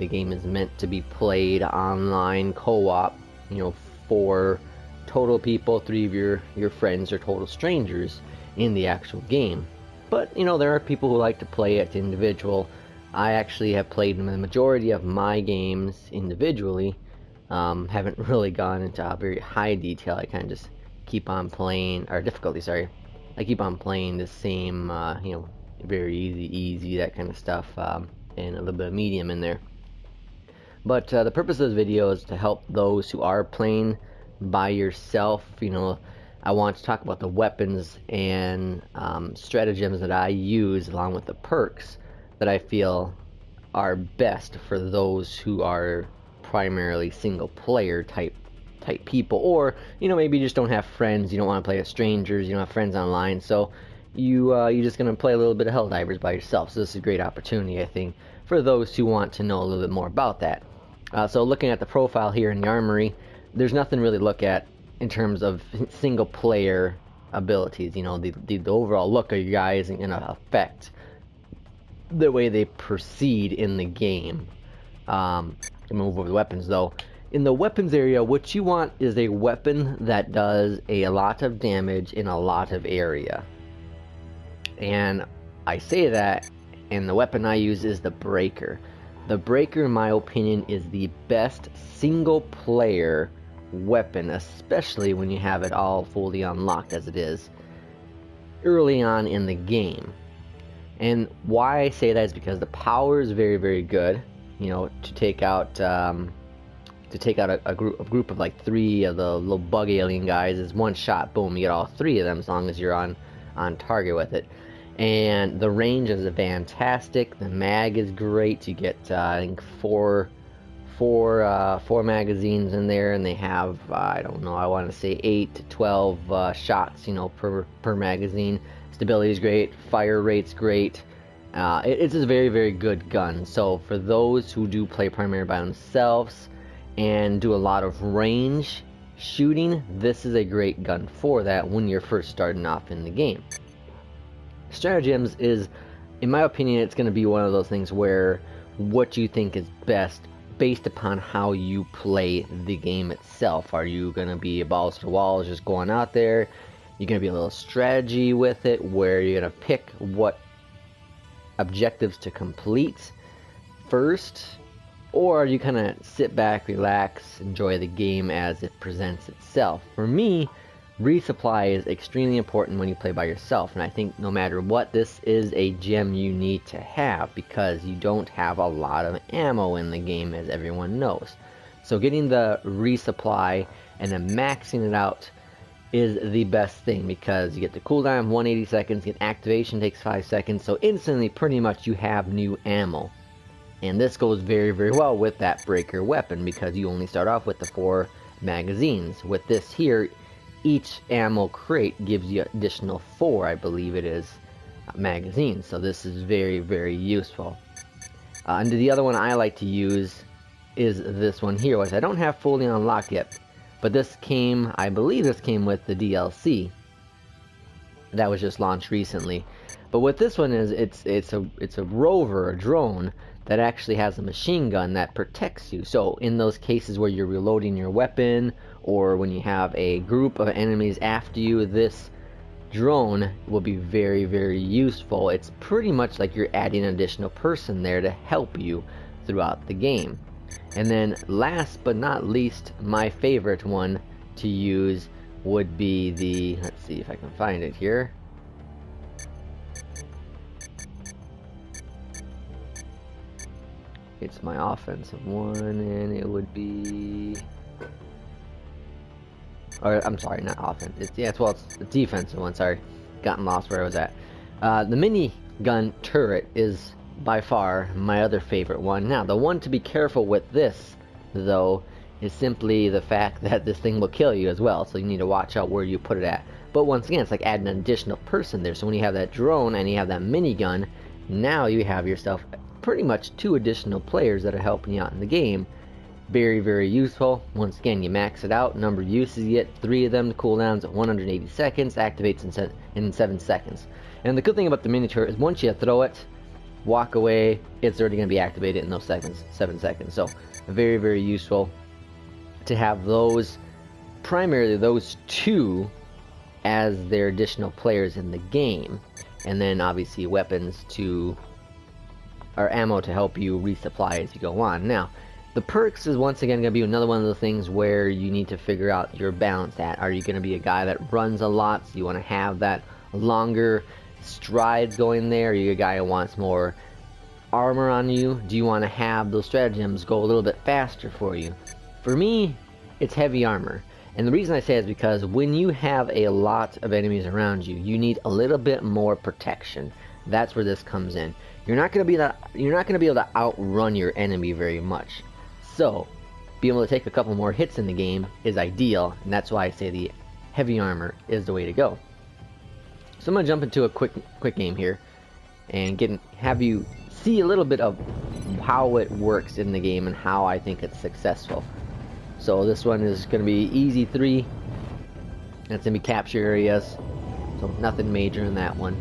the game is meant to be played online co-op, you know, 4 total people, 3 of your friends, or total strangers in the actual game. But you know, there are people who like to play it individual. I actually have played the majority of my games individually. Haven't really gone into a very high detail. I kind of just keep on playing, or difficulty, sorry. I keep on playing the same, you know, very easy, that kind of stuff, and a little bit of medium in there. But the purpose of this video is to help those who are playing by yourself. You know, I want to talk about the weapons and stratagems that I use, along with the perks that I feel are best for those who are primarily single player type people, or you know, maybe you just don't have friends, you don't want to play with strangers, you don't have friends online, so you're just gonna play a little bit of HellDivers by yourself. So this is a great opportunity, I think, for those who want to know a little bit more about that. So looking at the profile here in the armory, there's nothing really to look at in terms of single player abilities. You know, the overall look of your guys is gonna affect the way they proceed in the game. Move over the weapons though. In the weapons area, what you want is a weapon that does a lot of damage in a lot of area. And I say that, and the weapon I use is the Breaker. The Breaker, in my opinion, is the best single player weapon, especially when you have it all fully unlocked as it is early on in the game. And why I say that is because the power is very good. You know, to take out a group of like 3 of the little bug alien guys is one shot, boom, you get all 3 of them as long as you're on target with it. And the range is fantastic. The mag is great. You get I think four magazines in there, and they have I don't know, I want to say 8 to 12 shots, you know, per magazine. Stability is great. Fire rate's great. It's a very good gun. So for those who do play primarily by themselves and do a lot of range shooting, this is a great gun for that when you're first starting off in the game. Stratagems is, in my opinion, it's going to be one of those things where what you think is best based upon how you play the game itself. Are you going to be balls to walls just going out there? You're going to be a little strategy with it where you're going to pick what objectives to complete first, or you kind of sit back, relax, enjoy the game as it presents itself. For me, resupply is extremely important when you play by yourself, and I think no matter what, this is a gem you need to have because you don't have a lot of ammo in the game, as everyone knows. So getting the resupply and then maxing it out is the best thing, because you get the cooldown 180 seconds, get activation takes 5 seconds, so instantly pretty much you have new ammo. And this goes very well with that Breaker weapon because you only start off with the 4 magazines. With this here, each ammo crate gives you additional 4, I believe it is, magazines, so this is very useful. And the other one I like to use is this one here, which I don't have fully unlocked yet. But this came, I believe this came with the DLC that was just launched recently. But what this one is, it's a rover, a drone that actually has a machine gun that protects you. So in those cases where you're reloading your weapon, or when you have a group of enemies after you, this drone will be very useful. It's pretty much like you're adding an additional person there to help you throughout the game. And then last but not least, my favorite one to use would be the, let's see if I can find it here. It's my offensive one, and it would be, or I'm sorry, not offense. It's the defensive one. Sorry, gotten lost where I was at. The mini gun turret is by far my other favorite one. Now, the one to be careful with this, though, is simply the fact that this thing will kill you as well, so you need to watch out where you put it at. But once again, it's like adding an additional person there. So when you have that drone and you have that minigun, now you have yourself pretty much 2 additional players that are helping you out in the game. Very useful. Once again, you max it out, number of uses you get, 3 of them, the cooldowns at 180 seconds, activates in 7 seconds. And the good thing about the mini turret is once you throw it, walk away, it's already going to be activated in those 7 seconds. So very, very useful to have those, primarily those two, as their additional players in the game, and then obviously weapons to, or ammo to help you resupply as you go on. Now, the perks is once again going to be another one of the things where you need to figure out your balance at. Are you going to be a guy that runs a lot, so you want to have that longer strides going there? Are you a guy who wants more armor on you? Do you want to have those stratagems go a little bit faster for you? For me, it's heavy armor. And the reason I say is because when you have a lot of enemies around you, you need a little bit more protection. That's where this comes in. You're not going to be able to outrun your enemy very much. So, being able to take a couple more hits in the game is ideal, and that's why I say the heavy armor is the way to go. So I'm going to jump into a quick game here and have you see a little bit of how it works in the game and how I think it's successful. So this one is going to be easy 3. That's going to be capture areas, so nothing major in that one.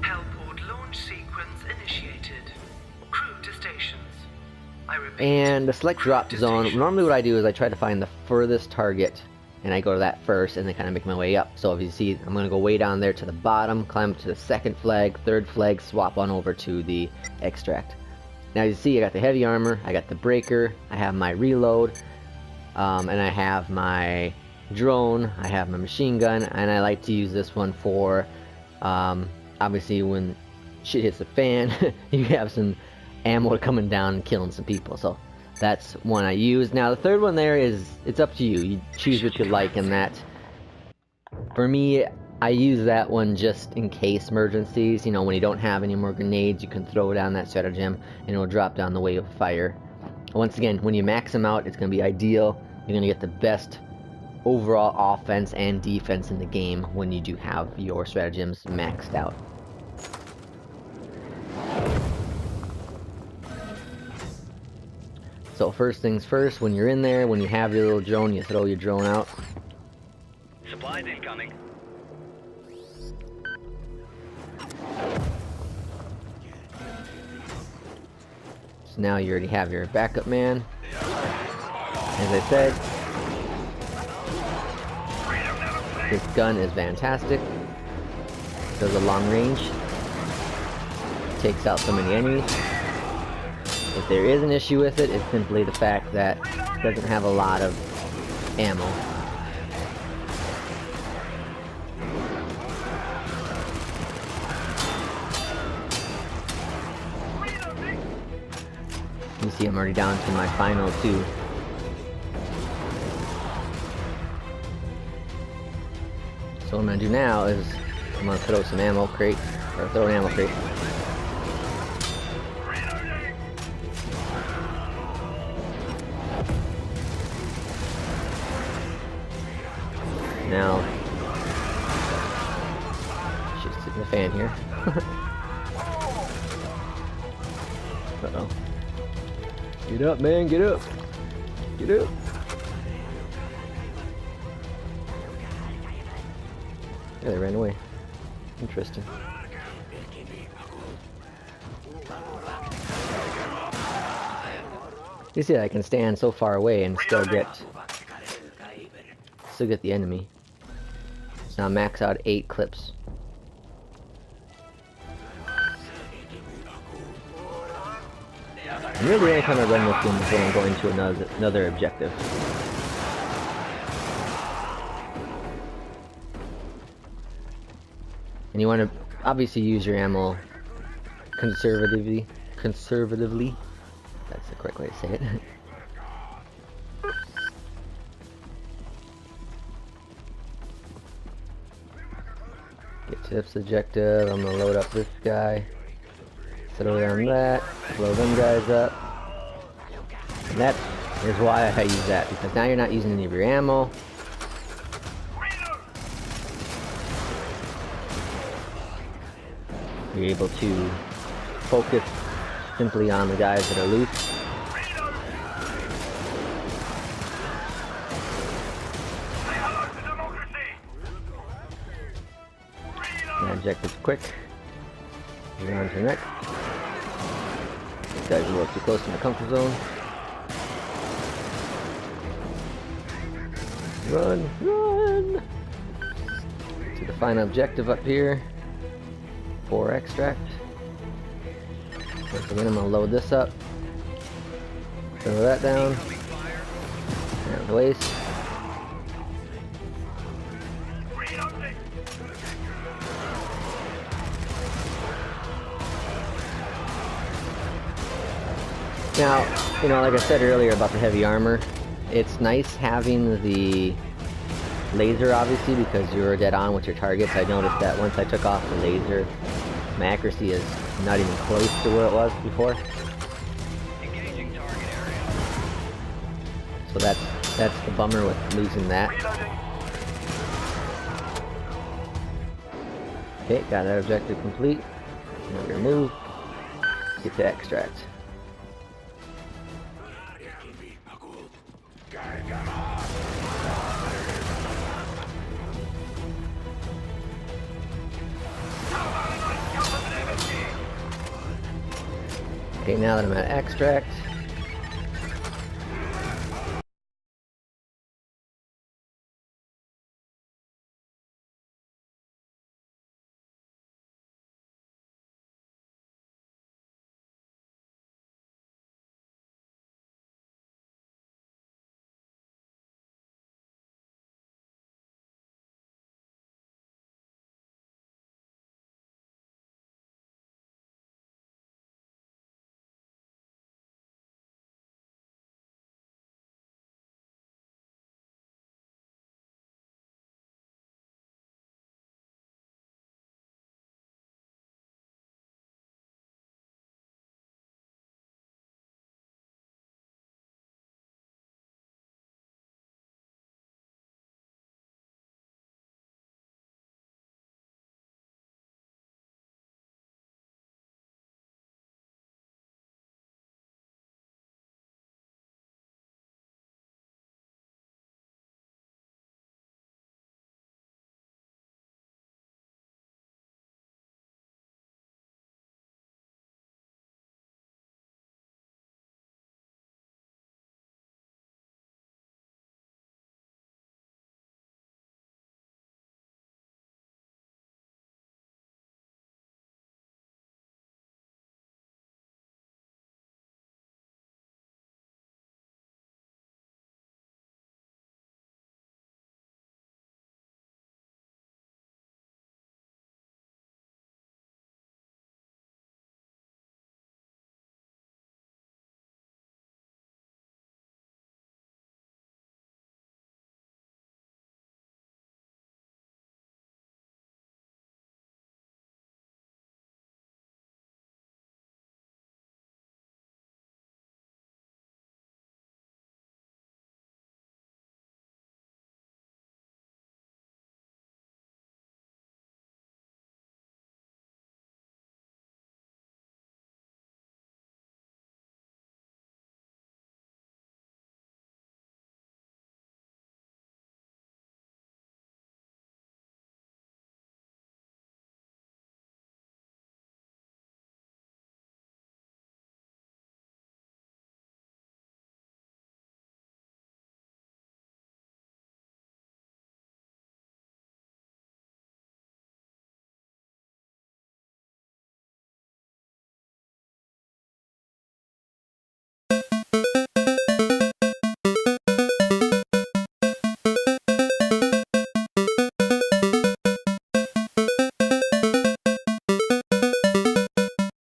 Hellport launch sequence initiated. Crew to stations. I repeat. And the select drop zone, normally what I do is I try to find the furthest target, and I go to that first and then kind of make my way up. So if you see, I'm going to go way down there to the bottom, climb up to the 2nd flag, 3rd flag, swap on over to the extract. Now you see I got the heavy armor, I got the breaker, I have my reload, and I have my drone, I have my machine gun, and I like to use this one for, obviously when shit hits the fan, you have some ammo coming down and killing some people. So that's one I use. Now the 3rd one there is, it's up to you. You choose what you like in that. For me, I use that one just in case emergencies. You know, when you don't have any more grenades, you can throw down that stratagem and it'll drop down the wave of fire. Once again, when you max them out, it's going to be ideal. You're going to get the best overall offense and defense in the game when you do have your stratagems maxed out. So first things first, when you're in there, when you have your little drone, you throw your drone out. Supplies incoming. So now you already have your backup man. As I said, this gun is fantastic. Does a long range. Takes out so many enemies. If there is an issue with it, it's simply the fact that it doesn't have a lot of ammo. You see I'm already down to my final 2. So what I'm going to do now is I'm going to throw some ammo crate, or throw an ammo crate. Now, shit's hitting the fan here. Uh-oh. Get up, man, get up! Get up! Yeah, they ran away. Interesting. You see, I can stand so far away and still get the enemy. So now max out 8 clips. And really, any time I run this game is when I'm going to another objective. And you want to obviously use your ammo conservatively. That's the correct way to say it. Get to this objective. I'm gonna load up this guy. Throw down that. Blow them guys up. And that is why I use that, because now you're not using any of your ammo. You're able to focus simply on the guys that are loose. That objective's quick. Moving on to the next. These guys are a little too close to my comfort zone. Run, run! To the final objective up here. 4 extract. Once again, I'm gonna load this up. Throw that down. And the waste. Now, you know, like I said earlier about the heavy armor, it's nice having the laser, obviously, because you're dead on with your targets. I noticed that once I took off the laser, my accuracy is not even close to where it was before. Engaging target area. So that's the bummer with losing that. Okay, got that objective complete. Now we're gonna move. Get to extract. Okay, now that I'm at extract,